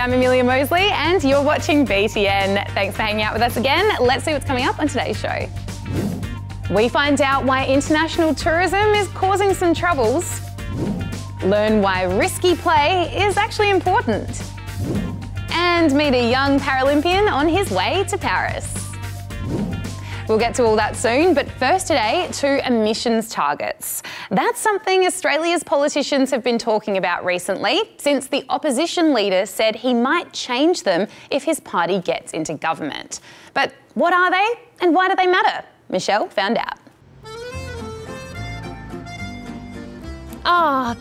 I'm Amelia Mosley and you're watching BTN. Thanks for hanging out with us again. Let's see what's coming up on today's show. We find out why international tourism is causing some troubles. Learn why risky play is actually important. And meet a young Paralympian on his way to Paris. We'll get to all that soon, but first today, to emissions targets. That's something Australia's politicians have been talking about recently, since the opposition leader said he might change them if his party gets into government. But what are they and why do they matter? Michelle found out.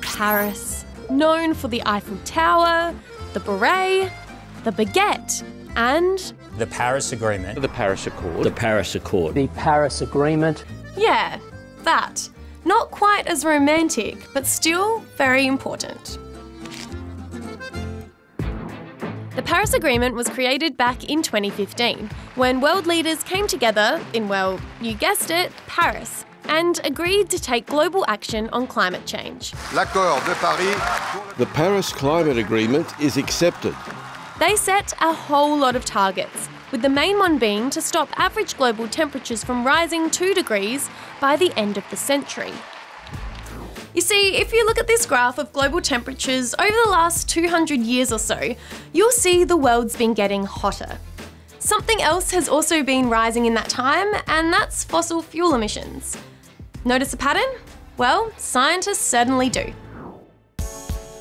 Paris. Known for the Eiffel Tower, the beret, the baguette, and the Paris Agreement. The Paris Accord. The Paris Accord. The Paris Agreement. yeah, that. Not quite as romantic, but still very important. The Paris Agreement was created back in 2015, when world leaders came together in, well, you guessed it, Paris, and agreed to take global action on climate change. L'Accord de Paris. The Paris Climate Agreement is accepted. They set a whole lot of targets, with the main one being to stop average global temperatures from rising 2 degrees by the end of the century. You see, if you look at this graph of global temperatures over the last 200 years or so, you'll see the world's been getting hotter. Something else has also been rising in that time, and that's fossil fuel emissions. Notice a pattern? Well, scientists certainly do.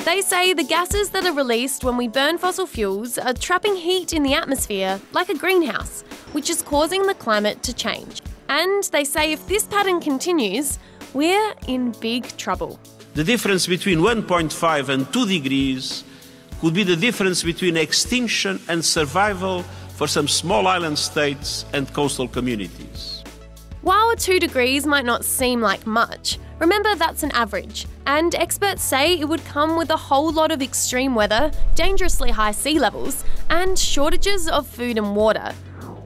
They say the gases that are released when we burn fossil fuels are trapping heat in the atmosphere like a greenhouse, which is causing the climate to change. And they say if this pattern continues, we're in big trouble. The difference between 1.5 and 2 degrees could be the difference between extinction and survival for some small island states and coastal communities. While 2 degrees might not seem like much, remember that's an average, and experts say it would come with a whole lot of extreme weather, dangerously high sea levels, and shortages of food and water.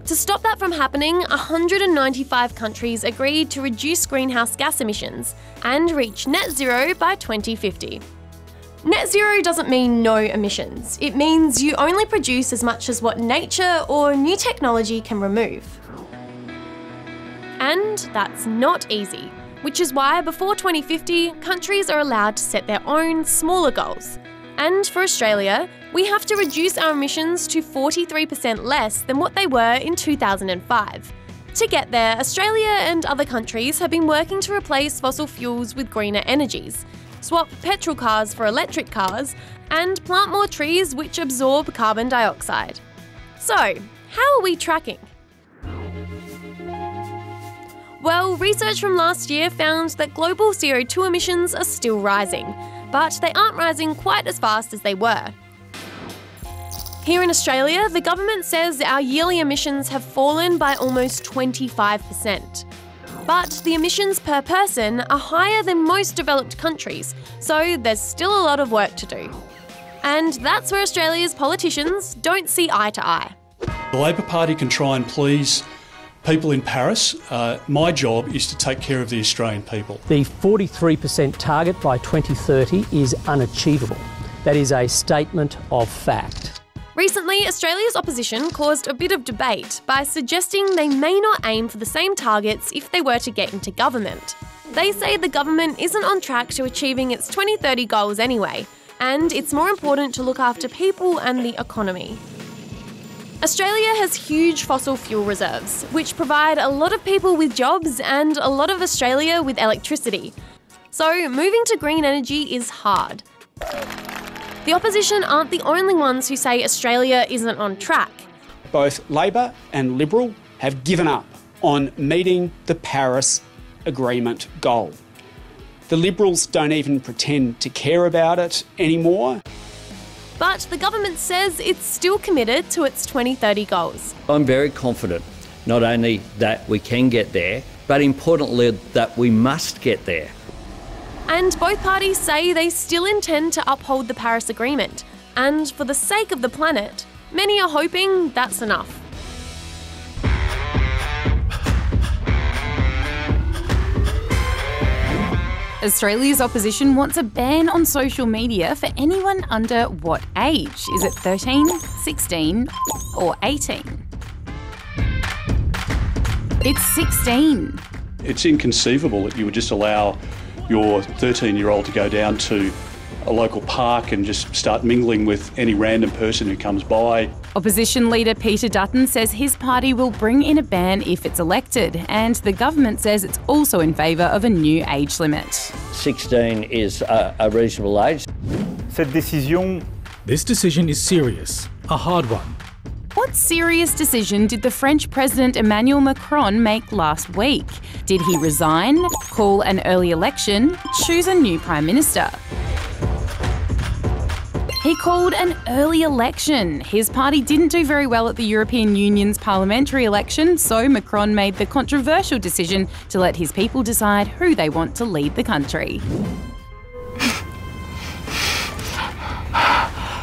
To stop that from happening, 195 countries agreed to reduce greenhouse gas emissions and reach net zero by 2050. Net zero doesn't mean no emissions. It means you only produce as much as what nature or new technology can remove. And that's not easy, which is why before 2050, countries are allowed to set their own smaller goals. And for Australia, we have to reduce our emissions to 43% less than what they were in 2005. To get there, Australia and other countries have been working to replace fossil fuels with greener energies, swap petrol cars for electric cars, and plant more trees which absorb carbon dioxide. So, how are we tracking? Well, research from last year found that global CO2 emissions are still rising, but they aren't rising quite as fast as they were. Here in Australia, the government says our yearly emissions have fallen by almost 25%. But the emissions per person are higher than most developed countries, so there's still a lot of work to do. And that's where Australia's politicians don't see eye to eye. The Labor Party can try and please people in Paris. My job is to take care of the Australian people. The 43% target by 2030 is unachievable. That is a statement of fact. Recently, Australia's opposition caused a bit of debate by suggesting they may not aim for the same targets if they were to get into government. They say the government isn't on track to achieving its 2030 goals anyway, and it's more important to look after people and the economy. Australia has huge fossil fuel reserves, which provide a lot of people with jobs and a lot of Australia with electricity. So moving to green energy is hard. The opposition aren't the only ones who say Australia isn't on track. Both Labor and Liberal have given up on meeting the Paris Agreement goal. The Liberals don't even pretend to care about it anymore. But the government says it's still committed to its 2030 goals. I'm very confident not only that we can get there, but importantly that we must get there. And both parties say they still intend to uphold the Paris Agreement. And for the sake of the planet, many are hoping that's enough. Australia's opposition wants a ban on social media for anyone under what age? Is it 13, 16 or 18? It's 16. It's inconceivable that you would just allow your 13-year-old to go down to a local park and just start mingling with any random person who comes by. Opposition leader Peter Dutton says his party will bring in a ban if it's elected, and the government says it's also in favour of a new age limit. 16 is a reasonable age. This decision is serious, a hard one. What serious decision did the French President Emmanuel Macron make last week? Did he resign, call an early election, choose a new Prime Minister? He called an early election. His party didn't do very well at the European Union's parliamentary election, so Macron made the controversial decision to let his people decide who they want to lead the country.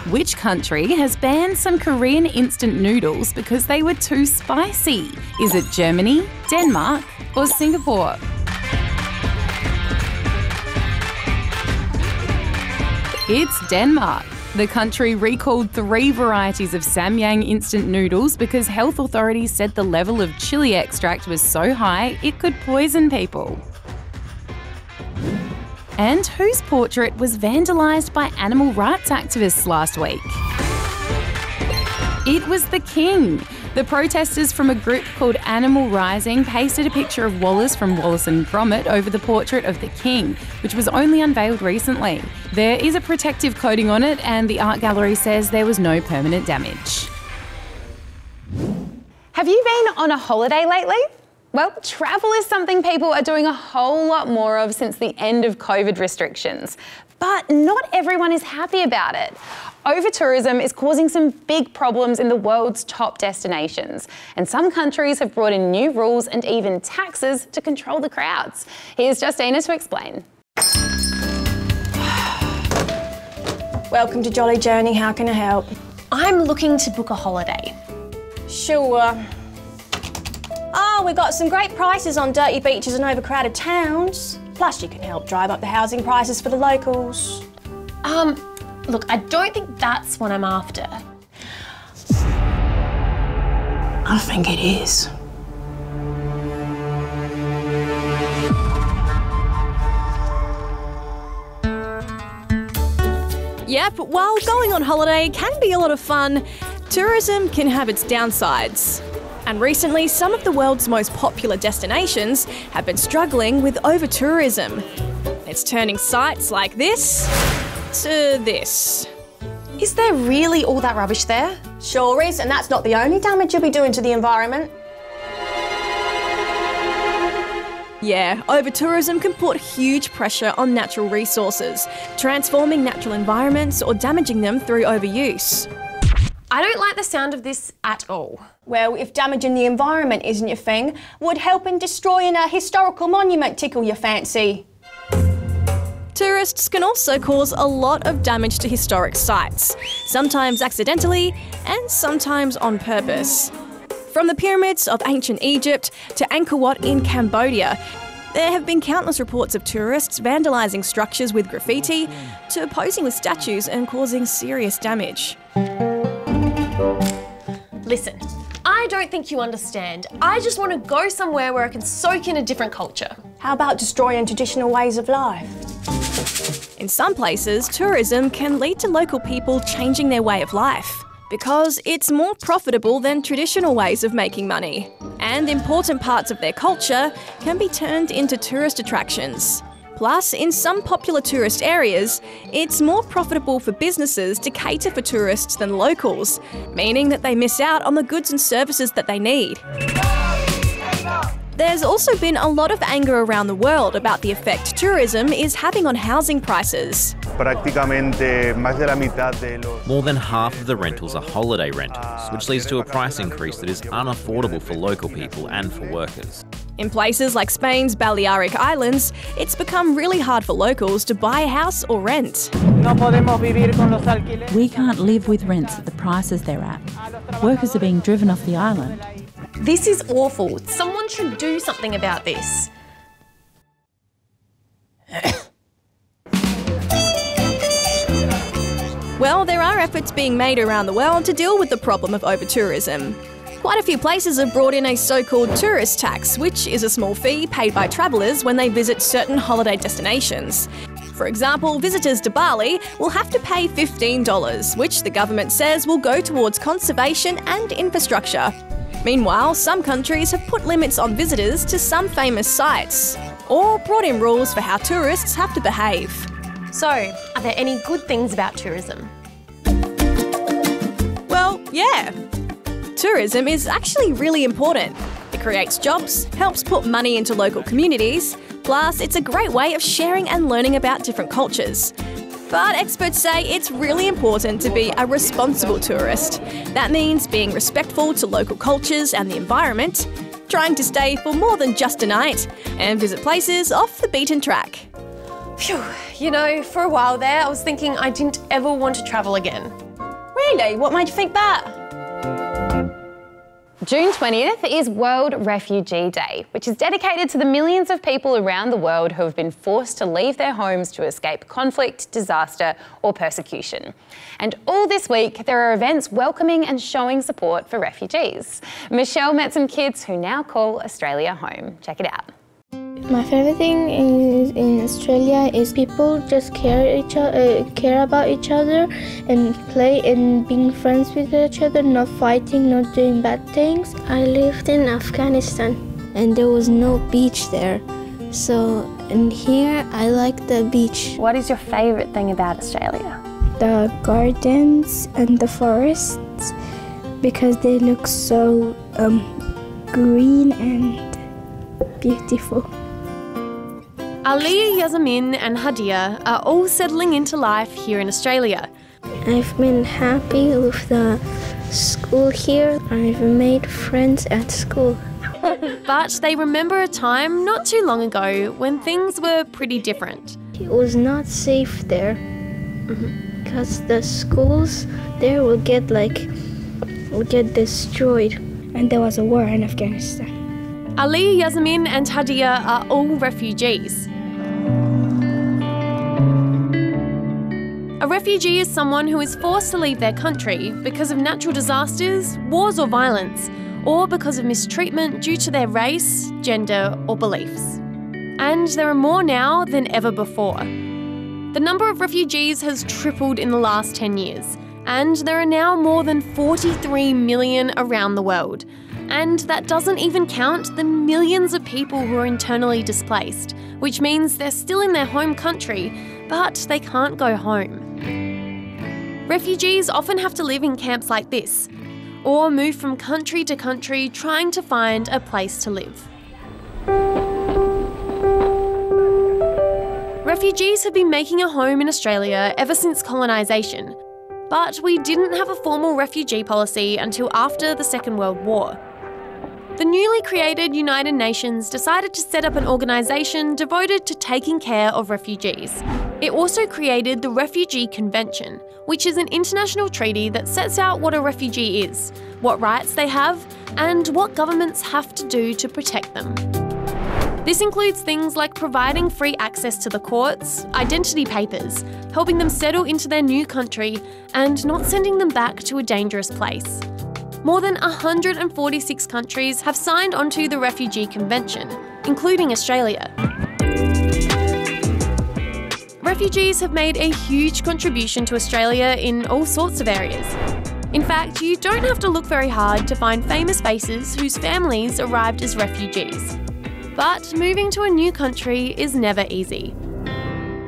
Which country has banned some Korean instant noodles because they were too spicy? Is it Germany, Denmark, or Singapore? It's Denmark. The country recalled 3 varieties of Samyang instant noodles because health authorities said the level of chili extract was so high it could poison people. And whose portrait was vandalised by animal rights activists last week? It was the King. The protesters from a group called Animal Rising pasted a picture of Wallace from Wallace and Gromit over the portrait of the King, which was only unveiled recently. There is a protective coating on it, and the art gallery says there was no permanent damage. Have you been on a holiday lately? Well, travel is something people are doing a whole lot more of since the end of COVID restrictions. But not everyone is happy about it. Overtourism is causing some big problems in the world's top destinations. And some countries have brought in new rules and even taxes to control the crowds. Here's Justina to explain. Welcome to Jolly Journey, how can I help? I'm looking to book a holiday. Sure. Oh, we've got some great prices on dirty beaches and overcrowded towns. Plus, you can help drive up the housing prices for the locals. Look, I don't think that's what I'm after. I think it is. Yep, while going on holiday can be a lot of fun, tourism can have its downsides. And recently, some of the world's most popular destinations have been struggling with over-tourism. It's turning sites like this to this. Is there really all that rubbish there? Sure is, and that's not the only damage you'll be doing to the environment. Yeah, over-tourism can put huge pressure on natural resources, transforming natural environments or damaging them through overuse. I don't like the sound of this at all. Well, if damaging the environment isn't your thing, would helping destroying a historical monument tickle your fancy? Tourists can also cause a lot of damage to historic sites, sometimes accidentally and sometimes on purpose. From the pyramids of ancient Egypt to Angkor Wat in Cambodia, there have been countless reports of tourists vandalising structures with graffiti to posing with statues and causing serious damage. Listen, I don't think you understand. I just want to go somewhere where I can soak in a different culture. How about destroying traditional ways of life? In some places, tourism can lead to local people changing their way of life because it's more profitable than traditional ways of making money. And important parts of their culture can be turned into tourist attractions. Plus, in some popular tourist areas, it's more profitable for businesses to cater for tourists than locals, meaning that they miss out on the goods and services that they need. There's also been a lot of anger around the world about the effect tourism is having on housing prices. More than half of the rentals are holiday rentals, which leads to a price increase that is unaffordable for local people and for workers. In places like Spain's Balearic Islands, it's become really hard for locals to buy a house or rent. We can't live with rents at the prices they're at. Workers are being driven off the island. This is awful. Someone should do something about this. Now, there are efforts being made around the world to deal with the problem of overtourism. Quite a few places have brought in a so-called tourist tax, which is a small fee paid by travellers when they visit certain holiday destinations. For example, visitors to Bali will have to pay $15, which the government says will go towards conservation and infrastructure. Meanwhile, some countries have put limits on visitors to some famous sites, or brought in rules for how tourists have to behave. So, are there any good things about tourism? Well, yeah. Tourism is actually really important. It creates jobs, helps put money into local communities, plus it's a great way of sharing and learning about different cultures. But experts say it's really important to be a responsible tourist. That means being respectful to local cultures and the environment, trying to stay for more than just a night, and visit places off the beaten track. Phew, you know, for a while there I was thinking I didn't ever want to travel again. Really? What made you think that? June 20th is World Refugee Day, which is dedicated to the millions of people around the world who have been forced to leave their homes to escape conflict, disaster or persecution. And all this week, there are events welcoming and showing support for refugees. Michelle met some kids who now call Australia home. Check it out. My favourite thing in Australia is people just care about each other and play and being friends with each other, not fighting, not doing bad things. I lived in Afghanistan and there was no beach there. So in here I like the beach. What is your favourite thing about Australia? The gardens and the forests, because they look so green and beautiful. Ali, Yasamin and Hadia are all settling into life here in Australia. I've been happy with the school here. I've made friends at school. But they remember a time not too long ago when things were pretty different. It was not safe there because the schools there will get destroyed, and there was a war in Afghanistan. Ali, Yasamin and Hadia are all refugees. A refugee is someone who is forced to leave their country because of natural disasters, wars or violence, or because of mistreatment due to their race, gender or beliefs. And there are more now than ever before. The number of refugees has tripled in the last 10 years, and there are now more than 43 million around the world. And that doesn't even count the millions of people who are internally displaced, which means they're still in their home country, but they can't go home. Refugees often have to live in camps like this, or move from country to country trying to find a place to live. Refugees have been making a home in Australia ever since colonisation, but we didn't have a formal refugee policy until after the Second World War. The newly created United Nations decided to set up an organisation devoted to taking care of refugees. It also created the Refugee Convention, which is an international treaty that sets out what a refugee is, what rights they have, and what governments have to do to protect them. This includes things like providing free access to the courts, identity papers, helping them settle into their new country, and not sending them back to a dangerous place. More than 146 countries have signed onto the Refugee Convention, including Australia. Refugees have made a huge contribution to Australia in all sorts of areas. In fact, you don't have to look very hard to find famous faces whose families arrived as refugees. But moving to a new country is never easy.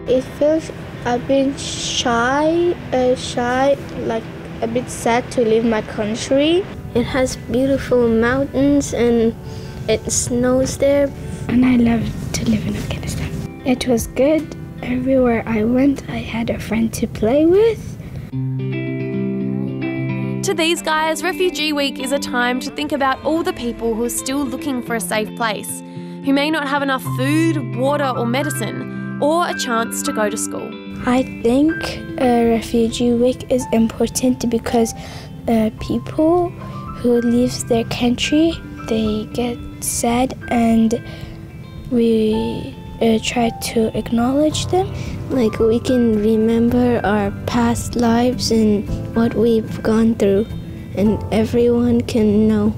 It feels a bit shy, like a bit sad to leave my country. It has beautiful mountains and it snows there. And I love to live in Afghanistan. It was good. Everywhere I went, I had a friend to play with. To these guys, Refugee Week is a time to think about all the people who are still looking for a safe place, who may not have enough food, water or medicine, or a chance to go to school. I think Refugee Week is important because people who leave their country, they get sad and we try to acknowledge them. Like we can remember our past lives and what we've gone through, and everyone can know.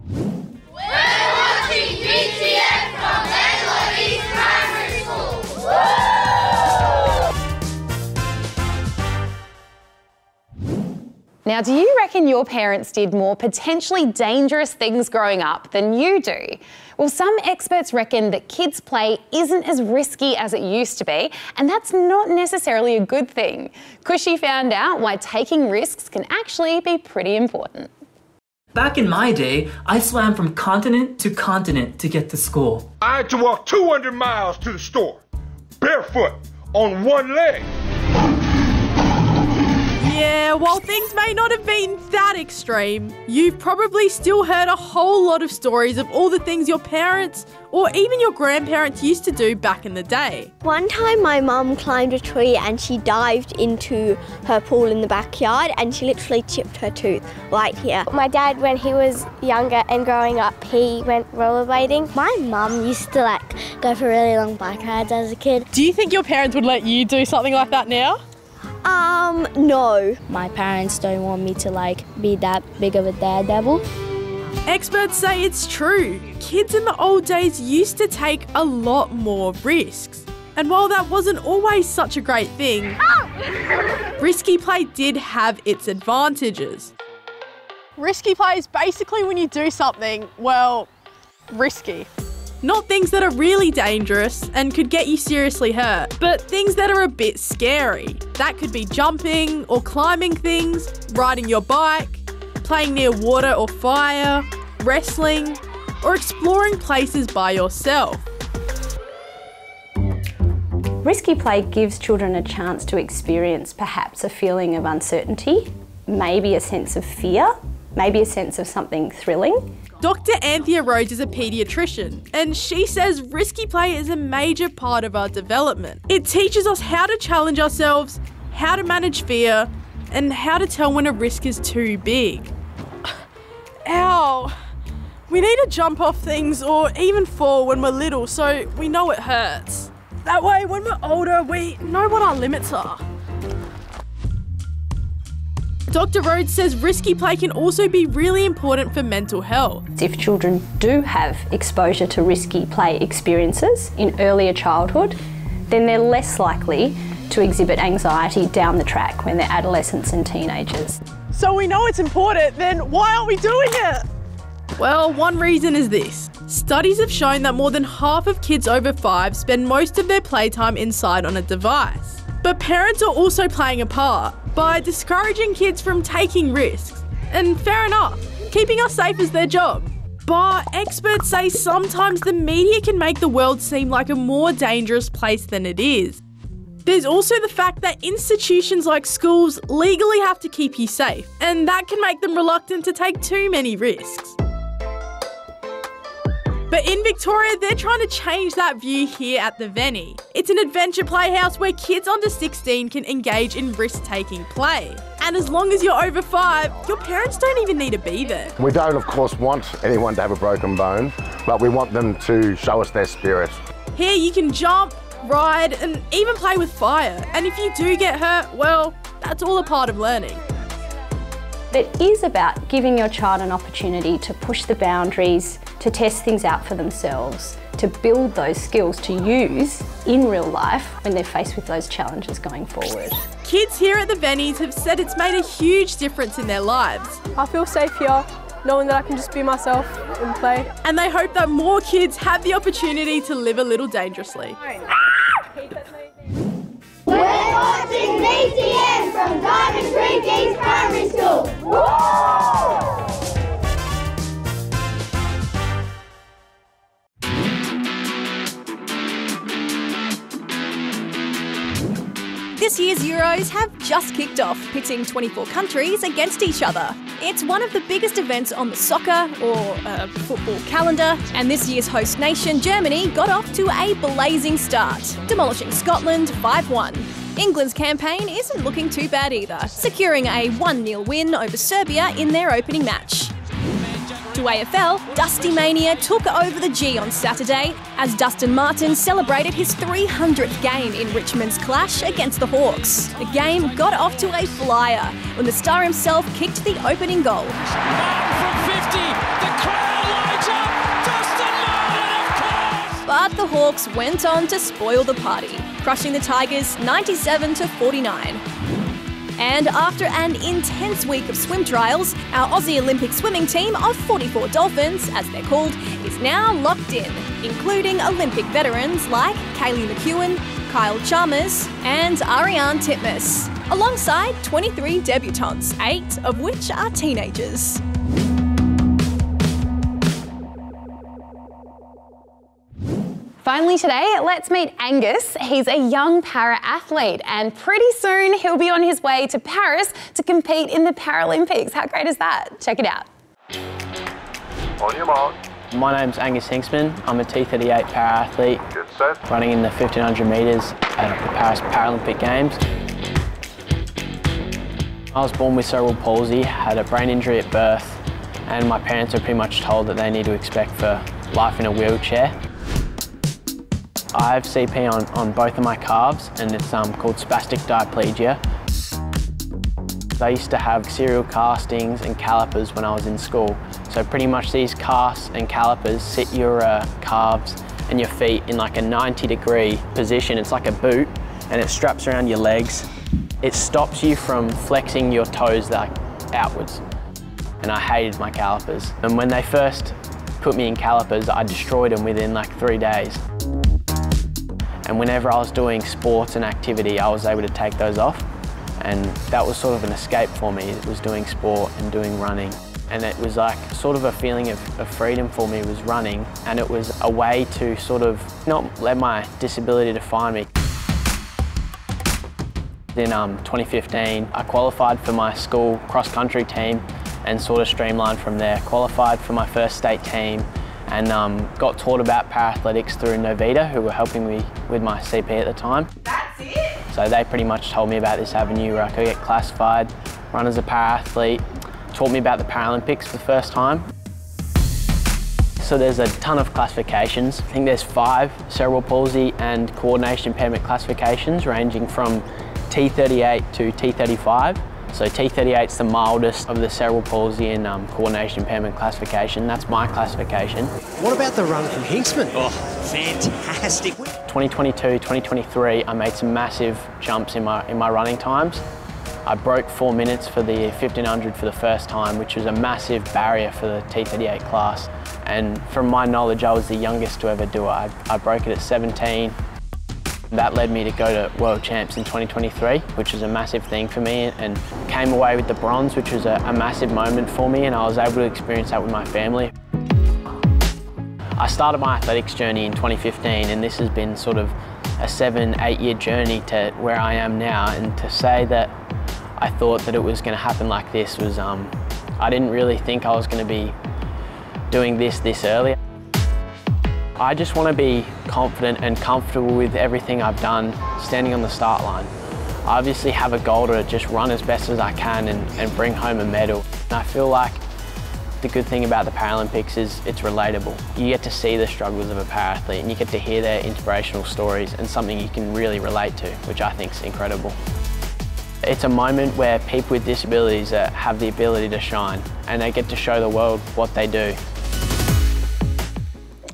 We're watching BTN from East Primary School. Now, do you reckon your parents did more potentially dangerous things growing up than you do? Well, some experts reckon that kids' play isn't as risky as it used to be, and that's not necessarily a good thing. Cushy found out why taking risks can actually be pretty important. Back in my day, I swam from continent to continent to get to school. I had to walk 200 miles to the store, barefoot, on one leg. Yeah, while things may not have been that extreme, you've probably still heard a whole lot of stories of all the things your parents or even your grandparents used to do back in the day. One time my mum climbed a tree and she dived into her pool in the backyard and she literally chipped her tooth right here. My dad, when he was younger and growing up, he went rollerblading. My mum used to go for really long bike rides as a kid. Do you think your parents would let you do something like that now? No. My parents don't want me to be that big of a daredevil. Experts say it's true. Kids in the old days used to take a lot more risks. And while that wasn't always such a great thing, risky play did have its advantages. Risky play is basically when you do something, well, risky. Not things that are really dangerous and could get you seriously hurt, but things that are a bit scary. That could be jumping or climbing things, riding your bike, playing near water or fire, wrestling, or exploring places by yourself. Risky play gives children a chance to experience perhaps a feeling of uncertainty, maybe a sense of fear, maybe a sense of something thrilling. Dr. Anthea Rhodes is a paediatrician, and she says risky play is a major part of our development. It teaches us how to challenge ourselves, how to manage fear, and how to tell when a risk is too big. Ow! We need to jump off things or even fall when we're little so we know it hurts. That way, when we're older, we know what our limits are. Dr. Rhodes says risky play can also be really important for mental health. If children do have exposure to risky play experiences in earlier childhood, then they're less likely to exhibit anxiety down the track when they're adolescents and teenagers. So we know it's important, then why aren't we doing it? Well, one reason is this. Studies have shown that more than half of kids over 5 spend most of their playtime inside on a device. But parents are also playing a part by discouraging kids from taking risks. And fair enough, keeping us safe is their job. But experts say sometimes the media can make the world seem like a more dangerous place than it is. There's also the fact that institutions like schools legally have to keep you safe, and that can make them reluctant to take too many risks. But in Victoria, they're trying to change that view here at the Venny. It's an adventure playhouse where kids under 16 can engage in risk-taking play. And as long as you're over 5, your parents don't even need to be there. We don't, of course, want anyone to have a broken bone, but we want them to show us their spirit. Here you can jump, ride, and even play with fire. And if you do get hurt, well, that's all a part of learning. It is about giving your child an opportunity to push the boundaries, to test things out for themselves, to build those skills to use in real life when they're faced with those challenges going forward. Kids here at the Vennies have said it's made a huge difference in their lives. I feel safe here, knowing that I can just be myself and play. And they hope that more kids have the opportunity to live a little dangerously. We're watching BTN from Diamond Creek East Primary School. Woo! This year's Euros have just kicked off, pitting 24 countries against each other. It's one of the biggest events on the soccer or football calendar, and this year's host nation, Germany, got off to a blazing start, demolishing Scotland 5-1. England's campaign isn't looking too bad either, securing a 1-0 win over Serbia in their opening match. to AFL, Dusty Mania took over the G on Saturday as Dustin Martin celebrated his 300th game in Richmond's clash against the Hawks. The game got off to a flyer when the star himself kicked the opening goal. From 50, the crowd lights up. Dustin Martin, of course. But the Hawks went on to spoil the party, crushing the Tigers 97-49. And after an intense week of swim trials, our Aussie Olympic swimming team of 44 Dolphins, as they're called, is now locked in, including Olympic veterans like Kaylee McEwen, Kyle Chalmers and Ariane Titmus, alongside 23 debutantes, 8 of which are teenagers. Finally today, let's meet Angus. He's a young para-athlete and pretty soon he'll be on his way to Paris to compete in the Paralympics. How great is that? Check it out. On your mark. My name's Angus Hincksman. I'm a T38 para-athlete running in the 1500 metres at the Paris Paralympic Games. I was born with cerebral palsy, had a brain injury at birth, and my parents are pretty much told that they need to expect for life in a wheelchair. I have CP on both of my calves and it's called spastic diplegia. I used to have serial castings and calipers when I was in school. So pretty much these casts and calipers sit your calves and your feet in like a 90-degree position. It's like a boot and it straps around your legs. It stops you from flexing your toes like outwards. And I hated my calipers. And when they first put me in calipers, I destroyed them within like 3 days. And whenever I was doing sports and activity, I was able to take those off. And that was sort of an escape for me. It was doing sport and doing running. And it was like sort of a feeling of freedom for me was running. And it was a way to sort of not let my disability define me. In 2015, I qualified for my school cross-country team and sort of streamlined from there. Qualified for my first state team and got taught about para-athletics through Novita, who were helping me with my CP at the time. That's it? So they pretty much told me about this avenue where I could get classified, run as a para-athlete, taught me about the Paralympics for the first time. So there's a ton of classifications. I think there's 5 cerebral palsy and coordination impairment classifications ranging from T38 to T35. So T38 is the mildest of the cerebral palsy and coordination impairment classification. That's my classification. What about the run from Hincksman? Oh, fantastic. 2022, 2023, I made some massive jumps in my running times. I broke 4 minutes for the 1500 for the first time, which was a massive barrier for the T38 class. And from my knowledge, I was the youngest to ever do it. I broke it at 17. That led me to go to World Champs in 2023, which was a massive thing for me, and came away with the bronze, which was a massive moment for me, and I was able to experience that with my family. I started my athletics journey in 2015, and this has been sort of a 7-8 year journey to where I am now, and to say that I thought that it was going to happen like this was, I didn't really think I was going to be doing this early. I just want to be confident and comfortable with everything I've done standing on the start line. I obviously have a goal to just run as best as I can and bring home a medal. And I feel like the good thing about the Paralympics is it's relatable. You get to see the struggles of a para-athlete and you get to hear their inspirational stories and something you can really relate to, which I think is incredible. It's a moment where people with disabilities have the ability to shine and they get to show the world what they do.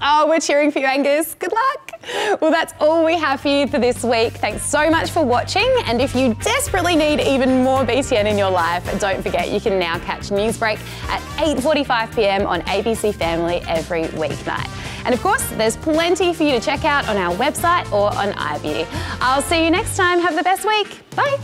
Oh, we're cheering for you, Angus. Good luck. Well, that's all we have for you for this week. Thanks so much for watching. And if you desperately need even more BTN in your life, don't forget you can now catch Newsbreak at 8:45 p.m. on ABC Family every weeknight. And of course, there's plenty for you to check out on our website or on iView. I'll see you next time. Have the best week. Bye.